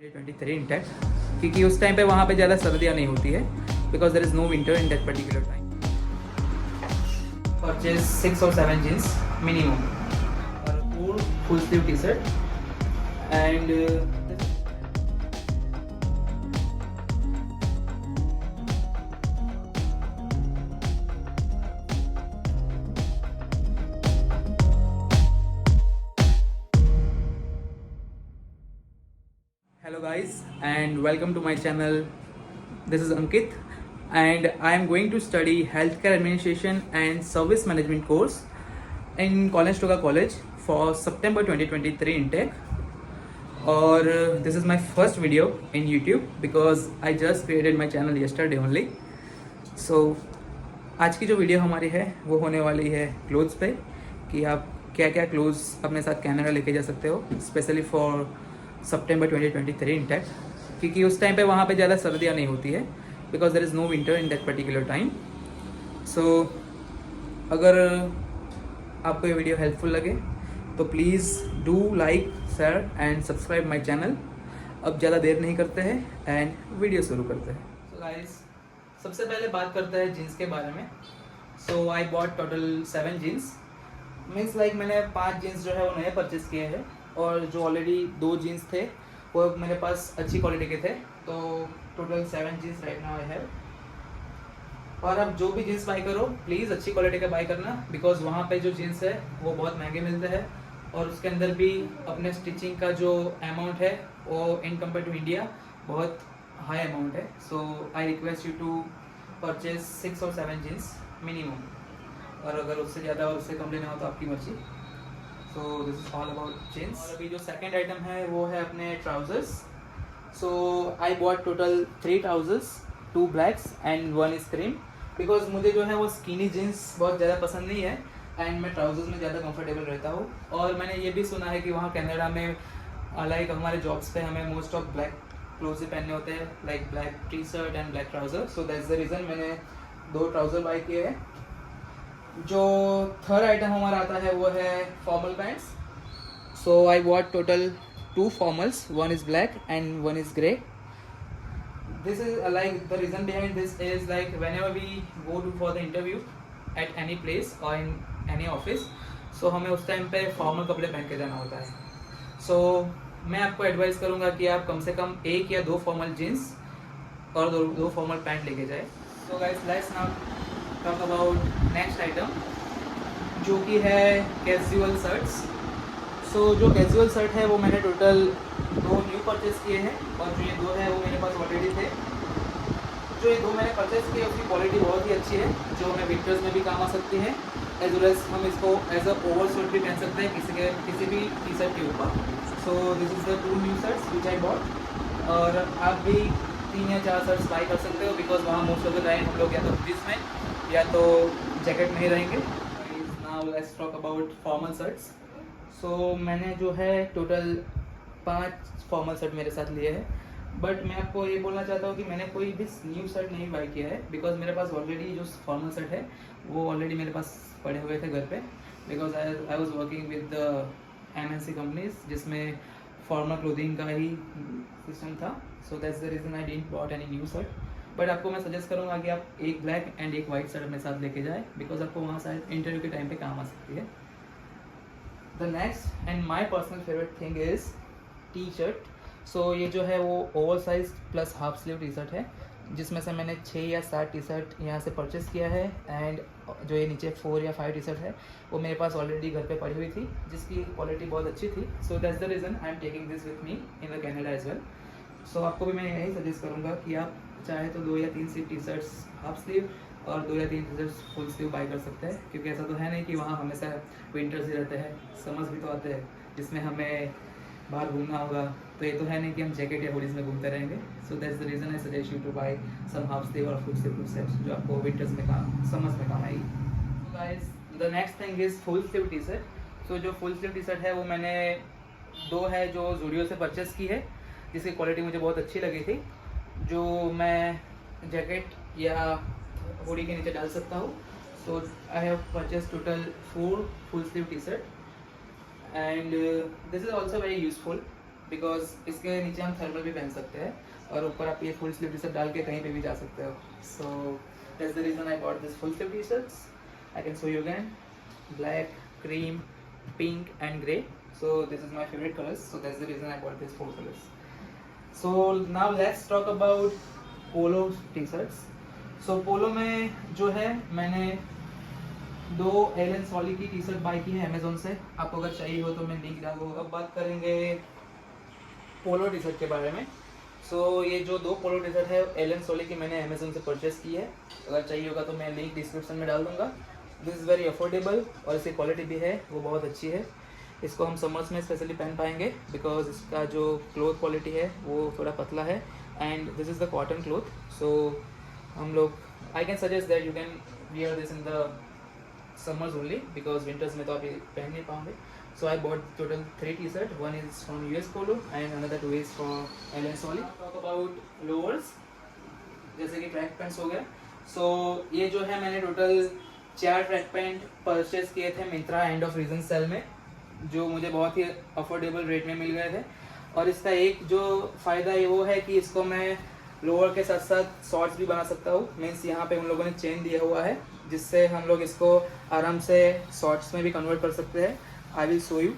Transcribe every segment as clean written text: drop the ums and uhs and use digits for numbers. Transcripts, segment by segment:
2023 intake, क्योंकि उस time पे वहाँ पे ज़्यादा सर्दियाँ नहीं होती है, because there is no winter in that particular time. Purchase 6 or 7 jeans minimum, or 4 full sleeve t-shirt, and hello guys, and welcome to my channel. This is Ankit, and I am going to study healthcare administration and service management course in Conestoga College for September 2023 intake. Or this is my first video in YouTube because I just created my channel yesterday only. So आज की जो video हमारी है वो होने वाली है clothes पे, कि आप क्या क्या क्लोथ्स अपने साथ कनाडा लेके जा सकते हो, स्पेशली फॉर सितंबर 2023 इंटेक, क्योंकि उस टाइम पे वहाँ पे ज़्यादा सर्दियाँ नहीं होती है, because there is no winter in that particular time. So अगर आपको ये वीडियो हेल्पफुल लगे तो please do like, share and subscribe my channel. अब ज़्यादा देर नहीं करते हैं एंड वीडियो शुरू करते हैं. सो गाइस, सबसे पहले बात करते हैं जीन्स के बारे में. So I bought total 7 jeans, means like मैंने 5 जीन्स जो है वो नए परचेज़ किए हैं, और जो ऑलरेडी 2 जीन्स थे वो मेरे पास अच्छी क्वालिटी के थे. तो total 7 jeans right now I have. और अब जो भी जीन्स बाई करो प्लीज़ अच्छी क्वालिटी का बाई करना, बिकॉज वहाँ पे जो जीन्स है वो बहुत महंगे मिलते हैं, और उसके अंदर भी अपने स्टिचिंग का जो अमाउंट है वो इन कम्पेयर टू इंडिया बहुत हाई अमाउंट है. So I request you to purchase 6 or 7 jeans minimum, और अगर उससे ज़्यादा और उससे कम लेना हो तो आपकी मर्जी. So this is all about jeans. और अभी जो सेकेंड आइटम है वो है अपने trousers. So I bought total 3 trousers, 2 blacks and 1 is cream, because मुझे जो है वो स्किनी जीन्स बहुत ज़्यादा पसंद नहीं है, एंड मैं ट्राउजर्स में ज़्यादा कंफर्टेबल रहता हूँ. और मैंने ये भी सुना है कि वहाँ कनाडा में लाइक हमारे जॉब्स पे हमें मोस्ट ऑफ ब्लैक क्लोथ्स ही पहनने होते हैं, like black T shirt and black trouser. So that's the reason मैंने 2 ट्राउज़र बाई किए हैं. जो थर्ड आइटम हमारा आता है वो है formal pants. So I what total 2 formals, 1 is black and 1 is grey. This is like the reason behind this is like whenever we go to for the interview at any place or in any office, so हमें उस time पे formal कपड़े पहन के जाना होता है. So मैं आपको एडवाइस करूँगा कि आप कम से कम 1 या 2 फॉर्मल जीन्स और 2 फॉर्मल पैंट लेके जाए. So guys, let's now talk about next item, जो कि है कैजुअल शर्ट्स. सो जो कैजुअल शर्ट है वो मैंने टोटल 2 न्यू परचेज़ किए हैं, और जो ये 2 है वो मेरे पास ऑलरेडी थे. जो ये 2 मैंने परचेज़ किए उसकी क्वालिटी बहुत ही अच्छी है, जो हमें विंटर्स में भी काम आ सकती है, एज वेल एज हम इसको एज अ ओवर शर्ट भी पहन सकते हैं किसी भी टी शर्ट के ऊपर. So this is the 2 new shirts which I bought. और आप भी 3 या 4 शर्ट्स बाई कर सकते हो, बिकॉज वहाँ मोस्ट ऑफ द टाइम हम लोग या तो ऑफिस में या तो जैकेट में ही रहेंगे. Now let's talk about formal shirts. So मैंने जो है टोटल 5 फॉर्मल शर्ट मेरे साथ लिए हैं, बट मैं आपको ये बोलना चाहता हूँ कि मैंने कोई भी न्यू शर्ट नहीं बाई किया है, बिकॉज मेरे पास ऑलरेडी जो फॉर्मल शर्ट है वो ऑलरेडी मेरे पास पड़े हुए थे घर पे, because I was working with the MNC companies जिसमें फॉर्मल क्लोथिंग का ही सिस्टम था. So that's the reason I didn't bought any new shirt. But आपको मैं सजेस्ट करूँगा कि आप एक ब्लैक एंड एक वाइट शर्ट अपने साथ लेके जाए, बिकॉज आपको वहाँ शायद इंटरव्यू के टाइम पे काम आ सकती है. The next and my personal favourite thing is T shirt. So ये जो है वो over size plus half sleeve T shirt है, जिसमें से मैंने 6 या 7 टी शर्ट यहाँ से परचेज़ किया है, एंड जो ये नीचे 4 या 5 टी शर्ट है वो मेरे पास ऑलरेडी घर पे पड़ी हुई थी, जिसकी क्वालिटी बहुत अच्छी थी. So that's the reason I am taking this with me in the Canada as well. So आपको भी मैं यही सजेस्ट करूँगा कि आप चाहे तो 2 या 3 सी टी शर्ट्स हाफ स्लीव और 2 या 3 T shirts full sleeve buy कर सकते हैं, क्योंकि ऐसा तो है नहीं कि वहाँ हमेशा विंटर्स ही रहते हैं, समर्स भी तो आते हैं जिसमें हमें बाहर घूमना होगा. तो ये तो है नहीं कि हम जैकेट या हुडीज में घूमते रहेंगे. So that's the reason I suggest you to buy some half sleeve और फुल स्लीव सेट्स, जो आपको विंटर्स में समर्स में काम आएगी. So guys, the next thing is full sleeve T shirt. So जो फुल स्लीव टी शर्ट है वो मैंने 2 है जो जूडियो से परचेज़ की है, जिसकी क्वालिटी मुझे बहुत अच्छी लगी थी, जो मैं जैकेट या हुडी के नीचे डाल सकता हूँ. So I have purchase total 4 full sleeve T shirt, and this is also very useful. Because इसके नीचे हम थर्मल भी पहन सकते हैं और ऊपर आप ये फुल स्लीव टी शर्ट डाल के कहीं पे भी जा सकते हो. सो that's the reason I bought this full sleeve T shirts. I can show you again. Black, cream, pink and grey. So this is my favorite colors, so that's the reason I bought these 4 colors. So now let's talk about polo t-shirts. So polo में जो है मैंने 2 Elon सॉली की T shirt by की है Amazon से. आपको अगर चाहिए हो तो मैं लिंक डाल दूँगा. अब बात करेंगे पोलो टी शर्ट के बारे में. सो ये जो 2 पोलो टी शर्ट है एलन सॉली की मैंने अमेजोन से परचेस की है. अगर चाहिए होगा तो मैं लिंक डिस्क्रिप्शन में डाल दूँगा. दिस इज़ वेरी अफोर्डेबल और इसकी क्वालिटी भी है वो बहुत अच्छी है. इसको हम समर्स में स्पेशली पहन पाएंगे बिकॉज इसका जो क्लोथ क्वालिटी है वो थोड़ा पतला है and this is the cotton cloth. So हम लोग I can suggest that you can wear this in the summers only because winters में तो आप ये पहन नहीं पाओगे. So I bought total 3 T shirt. One is from US Polo and another 2 is from Allen Solly. Talk about lowers जैसे कि track pants हो गया. सो ये जो है मैंने टोटल 4 ट्रैक पैंट परचेज किए थे Myntra end of reason sale में जो मुझे बहुत ही अफोर्डेबल रेट में मिल गए थे. और इसका एक जो फ़ायदा है वो है कि इसको मैं लोअर के साथ साथ शॉर्ट्स भी बना सकता हूँ. मीन्स यहाँ पे उन लोगों ने चेन दिया हुआ है जिससे हम लोग इसको आराम से शॉर्ट्स में भी कन्वर्ट कर सकते हैं. आई विल शो यू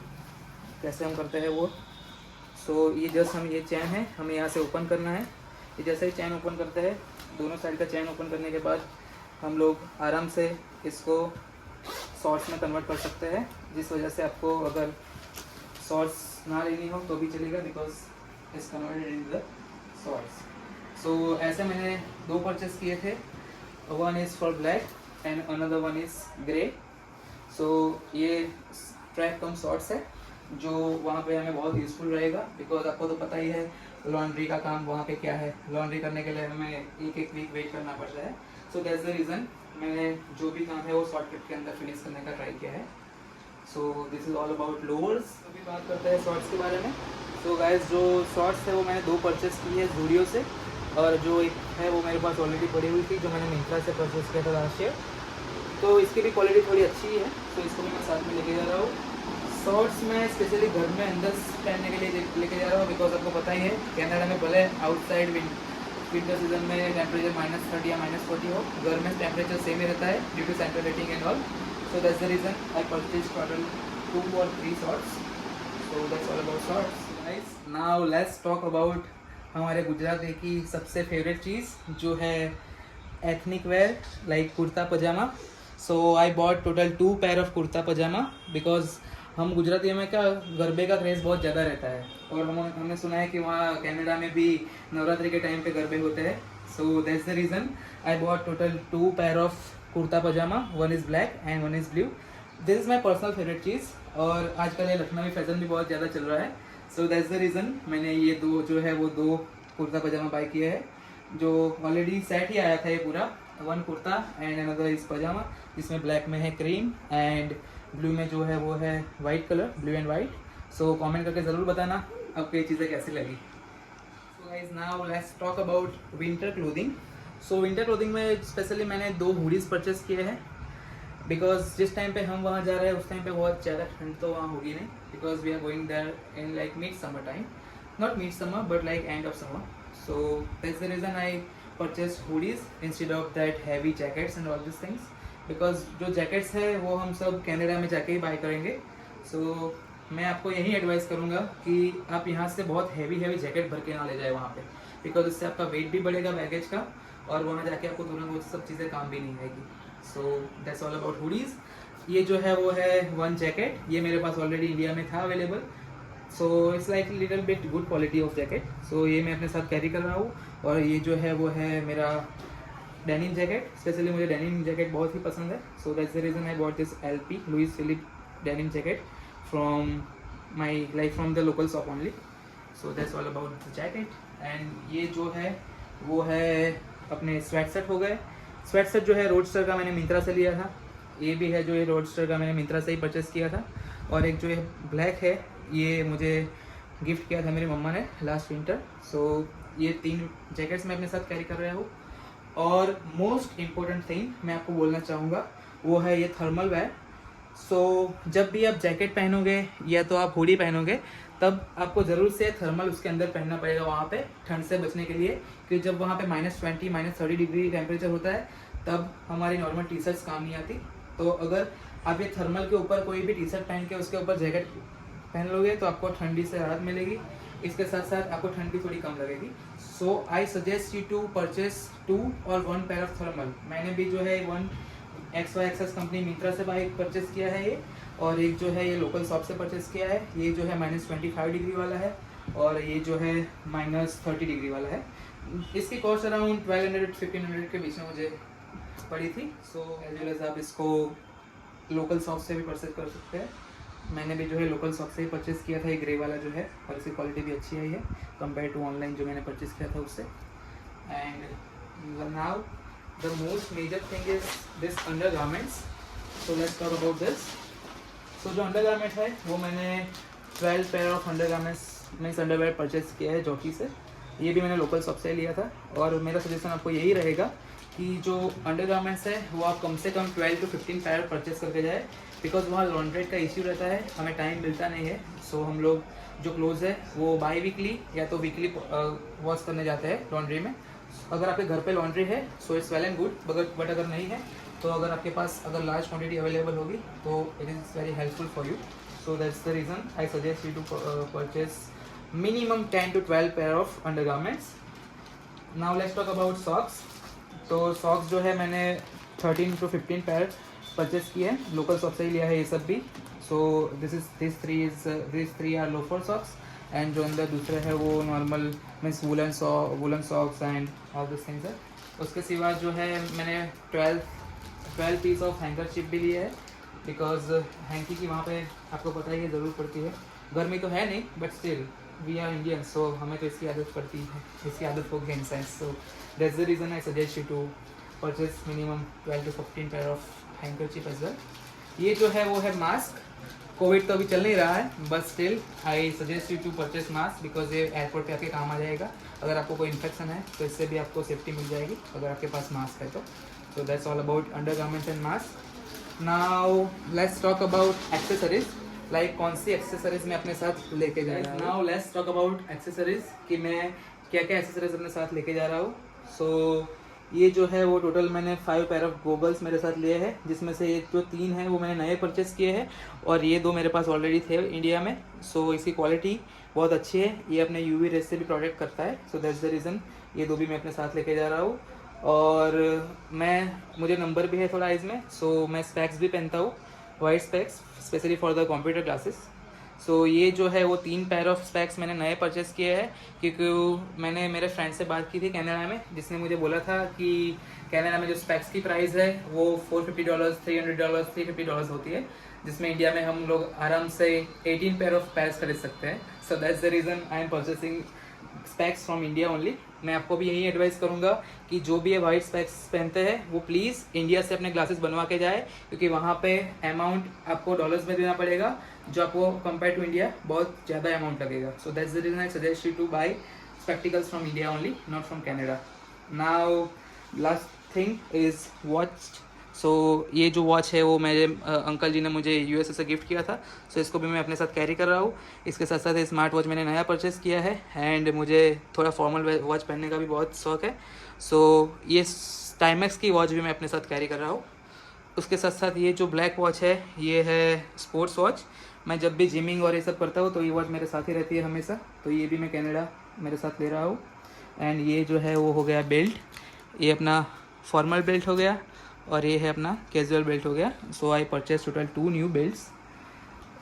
कैसे हम करते हैं वो. सो ये जस्ट हम ये चैन है हमें यहाँ से ओपन करना है. ये जैसे ही चैन ओपन करते हैं दोनों साइड का चैन ओपन करने के बाद हम लोग आराम से इसको शॉर्ट्स में कन्वर्ट कर सकते हैं. जिस वजह से आपको अगर शॉर्ट्स ना लेनी हो तो भी चलेगा because it's converted in the shorts. So ऐसे मैंने 2 परचेस किए थे. One is for black and another one is grey. So ये ट्रैक कम शॉर्ट्स है जो वहाँ पे हमें बहुत यूज़फुल रहेगा बिकॉज आपको तो पता ही है लॉन्ड्री का काम वहाँ पे क्या है. लॉन्ड्री करने के लिए हमें एक वीक वेट करना पड़ता है. सो दैट्स द रीज़न मैंने जो भी काम है वो शॉर्टकट के अंदर फिनिश करने का ट्राई किया है. So this is all about lowers. अभी बात करते हैं शॉर्ट्स के बारे में. सो गाइस जो शॉर्ट्स है वो मैंने 2 परचेस की है जूडियो से और जो एक है वो मेरे पास ऑलरेडी पड़ी हुई थी जो मैंने मिंत्रा से परचेस किया था लास्ट ईयर. तो इसकी भी क्वालिटी थोड़ी अच्छी है. तो इसको भी मैं साथ में लेके जा रहा हूँ. शॉर्ट्स में स्पेशली घर में अंदर पहनने के लिए लेके जा रहा हूँ बिकॉज आपको पता ही है कनाडा में भले आउटसाइड विंटर सीजन में टेम्परेचर -30 या -40 हो, घर में टेम्परेचर सेम ही रहता है due to central heating and all. So that's the reason I purchase total 2 or 3 shorts. So that's all about shorts. Guys now let's talk about हमारे गुजराती की सबसे फेवरेट चीज़ जो है ethnic wear like kurta pajama. So I bought total 2 pair of kurta pajama because हम गुजराती में क्या गरबे का क्रेज़ बहुत ज़्यादा रहता है और हमने सुना है कि वहाँ कनाडा में भी नवरात्रि के टाइम पे गरबे होते हैं. So that's the reason I bought total 2 pair of kurta pyjama. One is black and one is blue. This is my personal favourite चीज़ और आजकल ये लखनवी फैशन भी बहुत ज़्यादा चल रहा है. सो दैट्स द रीज़न मैंने ये 2 जो है वो 2 कुर्ता पजामा बाई किया है जो ऑलरेडी सेट ही आया था. ये पूरा 1 कुर्ता एंड अनदर इज़ पजामा जिसमें ब्लैक में है क्रीम एंड ब्लू में जो है वो है white colour, blue and white. So comment करके ज़रूर बताना आपको ये चीज़ें कैसी लगी. So guys now let's talk about winter clothing. So winter clothing में स्पेशली मैंने 2 हुडीज़ परचेस किए हैं बिकॉज जिस टाइम पे हम वहाँ जा रहे हैं उस टाइम पे बहुत ज़्यादा ठंड तो वहाँ होगी नहीं because we are going there in like mid summer time. Not mid summer but like end of summer. So that's the reason I purchase hoodies instead of that heavy jackets and all this things because जो jackets है वो हम सब Canada में जाके ही bye करेंगे. सो मैं आपको यही एडवाइस करूँगा कि आप यहाँ से बहुत हैवी जैकेट भर के ना ले जाए वहाँ पे बिकॉज इससे आपका वेट भी बढ़ेगा बैगेज का और वहाँ जाके आपको तुरंत वो सब चीज़ें काम भी नहीं आएगी. सो दैट्स ऑल अबाउट हुडीज़. ये जो है वो है 1 जैकेट. ये मेरे पास ऑलरेडी इंडिया में था available. So it's like little bit good quality of jacket. So ये मैं अपने साथ कैरी कर रहा हूँ. और ये जो है वो है मेरा डेनिम जैकेट. स्पेशली मुझे डेनिम जैकेट बहुत ही पसंद है. So that's the reason I bought this LP Louis Philippe denim jacket from my like from the local shop only. So that's all about the jacket. And ये जो है वो है अपने स्वेट शर्ट हो गए. स्वेट शर्ट जो है रोडस्टर का मैंने मिंत्रा से लिया था. ये भी है जो ये रोडस्टर का मैंने मिंत्रा से ही परचेस किया था. और एक जो ये ब्लैक है ये मुझे गिफ्ट किया था मेरी मम्मा ने लास्ट विंटर. सो ये 3 जैकेट्स मैं अपने साथ कैरी कर रहा हूँ. और मोस्ट इम्पोर्टेंट थिंग मैं आपको बोलना चाहूँगा वो है ये थर्मल वेयर. सो जब भी आप जैकेट पहनोगे या तो आप हुडी पहनोगे तब आपको ज़रूर से थर्मल उसके अंदर पहनना पड़ेगा वहाँ पे, ठंड से बचने के लिए, कि जब वहाँ पे -20 -30 डिग्री टेम्परेचर होता है तब हमारी नॉर्मल टी शर्ट्स काम नहीं आती। तो अगर आप ये थर्मल के ऊपर कोई भी टी शर्ट पहन के उसके ऊपर जैकेट पहन लोगे तो आपको ठंडी से राहत मिलेगी, इसके साथ साथ आपको ठंड भी थोड़ी कम लगेगी। So I suggest you to purchase 2 और 1 पेयर ऑफ थर्मल। मैंने भी जो है 1 XYXS कंपनी मिंत्रा से बाइक परचेज किया है ये, और एक जो है ये लोकल शॉप से परचेज किया है। ये जो है -25 डिग्री वाला है और ये जो है -30 डिग्री वाला है। इसकी कॉस्ट अराउंड 1200-1500 के बीच में मुझे पड़ी थी। सो एज वेल एज आप इसको लोकल शॉप से भी परचेज कर सकते हैं। मैंने भी जो है लोकल शॉप से ही परचेज़ किया था ये ग्रे वाला जो है, और इसकी क्वालिटी भी अच्छी आई है कंपेयर टू ऑनलाइन जो मैंने परचेज़ किया था उससे। And now the most major thing is this under garments. So let's talk about this. So जो अंडर गारमेंट है वो मैंने 12 pair of under garments means underwear purchase किया है जॉकी से। ये भी मैंने लोकल शॉप से लिया था, और मेरा सजेशन आपको यही रहेगा कि जो अंडर गारमेंट्स है वो आप कम से कम 12 to 15 पेयर परचेज़ करके जाए, बिकॉज वहाँ लॉन्ड्रेट का इश्यू रहता है, हमें टाइम मिलता नहीं है। सो हम लोग जो क्लोथ है वो बाई वीकली या तो वीकली वॉश करने जाते हैं लॉन्ड्री में। अगर आपके घर पे लॉन्ड्री है so it's well and good, but अगर नहीं है तो अगर आपके पास अगर लार्ज क्वांटिटी अवेलेबल होगी तो it is very helpful for you. So that's the reason I suggest you to purchase minimum 10 to 12 pair of undergarments. Now let's talk about socks. तो सॉक्स जो है मैंने 13 to 15 पेयर परचेस किए हैं, local shop से ही लिया है ये सब भी। So this three are loafer socks, and जो अंदर दूसरे है वो normal means woollen socks and all this things है। उसके सिवा जो है मैंने 12 पीस ऑफ हैंकर चिप भी लिए है, बिकॉज हैंकी की वहाँ पे आपको पता ही है ज़रूर पड़ती है। गर्मी तो है नहीं but still we are Indian, so हमें तो इसकी आदत पड़ती है, इसकी आदत हो गई in sense. So that's the reason I suggest you to purchase minimum 12 to 15 pair of handkerchief as well. ये जो है वो है मास्क। कोविड तो अभी चल नहीं रहा है but still I suggest you to purchase mask, because ये एयरपोर्ट पे आपके काम आ जाएगा। अगर आपको कोई इन्फेक्शन है तो इससे भी आपको सेफ्टी मिल जाएगी अगर आपके पास मास्क है तो। सो that's all about undergarments and mask. Now let's talk about accessories, like कौन सी एक्सेसरीज मैं अपने साथ लेके जा रहा हूँ। Now let's talk about accessories कि मैं क्या क्या एक्सेसरीज अपने साथ लेके जा रहा हूँ। सो ये जो है वो टोटल मैंने 5 पेयर ऑफ गोगल्स मेरे साथ लिए हैं, जिसमें से ये जो 3 हैं वो मैंने नए परचेस किए हैं और ये 2 मेरे पास ऑलरेडी थे इंडिया में। सो इसकी क्वालिटी बहुत अच्छी है, ये अपने UV रेस से भी प्रोटेक्ट करता है। सो दैट्स द रीज़न ये 2 भी मैं अपने साथ लेके जा रहा हूँ। और मुझे नंबर भी है थोड़ा आइज़ में, सो मैं स्पेक्स भी पहनता हूँ, white specs specially for the computer classes. So ये जो है वो 3 पेयर ऑफ स्पेक्स मैंने नए परचेस किए हैं, क्योंकि मैंने मेरे फ्रेंड से बात की थी कनाडा में, जिसने मुझे बोला था कि कनाडा में जो स्पेक्स की प्राइस है वो $450, $300, $350 होती है, जिसमें इंडिया में हम लोग आराम से 18 पेयर ऑफ पैर्स खरीद सकते हैं। So that's the reason I M purchasing specs from India only. मैं आपको भी यही एडवाइस करूंगा कि जो भी ये वाइट स्पेक्स पहनते हैं वो प्लीज़ इंडिया से अपने ग्लासेस बनवा के जाए, क्योंकि वहाँ पे अमाउंट आपको डॉलर्स में देना पड़ेगा, जो आपको कंपेयर टू इंडिया बहुत ज़्यादा अमाउंट लगेगा। So that's the reason I suggest you to buy spectacles from India only, not from Canada. Now last thing is watch. So ये जो वॉच है वो मेरे अंकल जी ने मुझे USA से गिफ्ट किया था, सो इसको भी मैं अपने साथ कैरी कर रहा हूँ। इसके साथ साथ स्मार्ट वॉच मैंने नया परचेज़ किया है, एंड मुझे थोड़ा फॉर्मल वॉच पहनने का भी बहुत शौक है। सो ये टाइमेक्स की वॉच भी मैं अपने साथ कैरी कर रहा हूँ। उसके साथ साथ ये जो ब्लैक वॉच है ये है स्पोर्ट्स वॉच। मैं जब भी जिमिंग और ये सब करता हूँ तो ये वॉच मेरे साथ ही रहती है हमेशा, तो ये भी मैं कनाडा मेरे साथ ले रहा हूँ। एंड ये जो है वो हो गया बेल्ट, ये अपना फॉर्मल बेल्ट हो गया और ये है अपना कैजुअल बेल्ट हो गया। So I purchase total 2 new belts.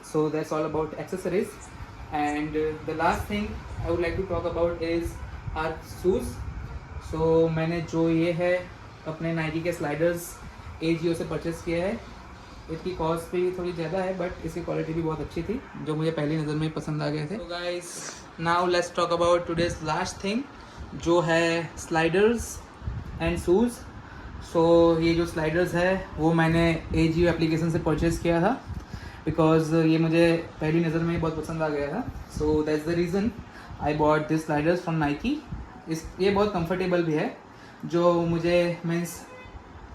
So that's all about accessories. And the last thing I would like to talk about is are shoes. So मैंने जो ये है अपने नाइकी के स्लाइडर्स AGO से परचेज़ किया है। इसकी कॉस्ट भी थोड़ी ज़्यादा है बट इसकी क्वालिटी भी बहुत अच्छी थी, जो मुझे पहली नज़र में पसंद आ गए थे। तो guys now let's talk about today's last thing, जो है स्लाइडर्स एंड शूज़। सो ये जो स्लाइडर्स है वो मैंने AGO एप्लीकेशन से परचेज़ किया था, बिकॉज ये मुझे पहली नज़र में बहुत पसंद आ गया था। So that's the reason I bought this sliders from Nike. ये बहुत कंफर्टेबल भी है, जो मुझे means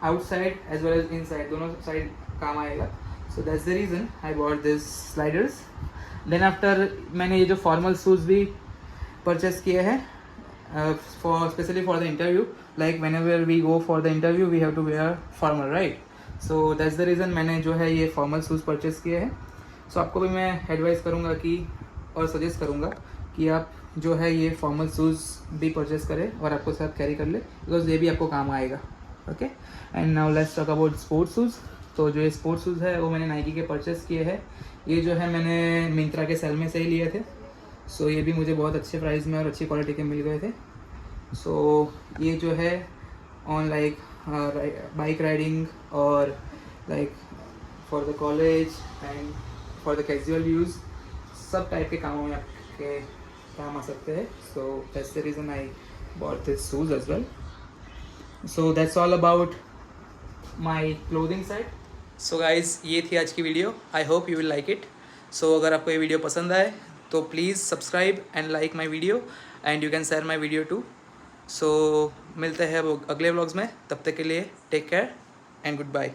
outside as well as inside दोनों साइड काम आएगा। So that's the reason I bought this sliders. Then after मैंने ये जो फॉर्मल शूज़ भी परचेस किए हैं for specially for the interview, like whenever we go for the interview we have to wear formal, right? So that's the reason मैंने जो है ये फॉर्मल शूज़ परचेस किए हैं. सो आपको भी मैं एडवाइस करूँगा कि और सजेस्ट करूँगा कि आप जो है ये फॉर्मल शूज़ भी परचेस करें और आपको साथ कैरी कर ले, बिकॉज ये भी आपको काम आएगा. Okay, and now let's talk about sports shoes. तो जो ये स्पोर्ट्स शूज़ है वो मैंने नाइकी के परचेस किए हैं. ये जो है मैंने मिंत्रा के सेल में से ही लिए थे. सो ये भी मुझे बहुत अच्छे प्राइस में और अच्छी क्वालिटी के मिल गए थे. सो ये जो है ऑन लाइक बाइक राइडिंग और like for the college and for the casual use, सब टाइप के कामों में आपके काम आ सकते हैं. So that's the reason I bought this shoes as well. So that's all about my clothing side. So guys, ये थी आज की video. I hope you will like it. So अगर आपको ये वीडियो पसंद आए तो please subscribe and like my video and you can share my video too. So मिलते हैं अब अगले व्लॉग्स में. तब तक के लिए take care and good bye.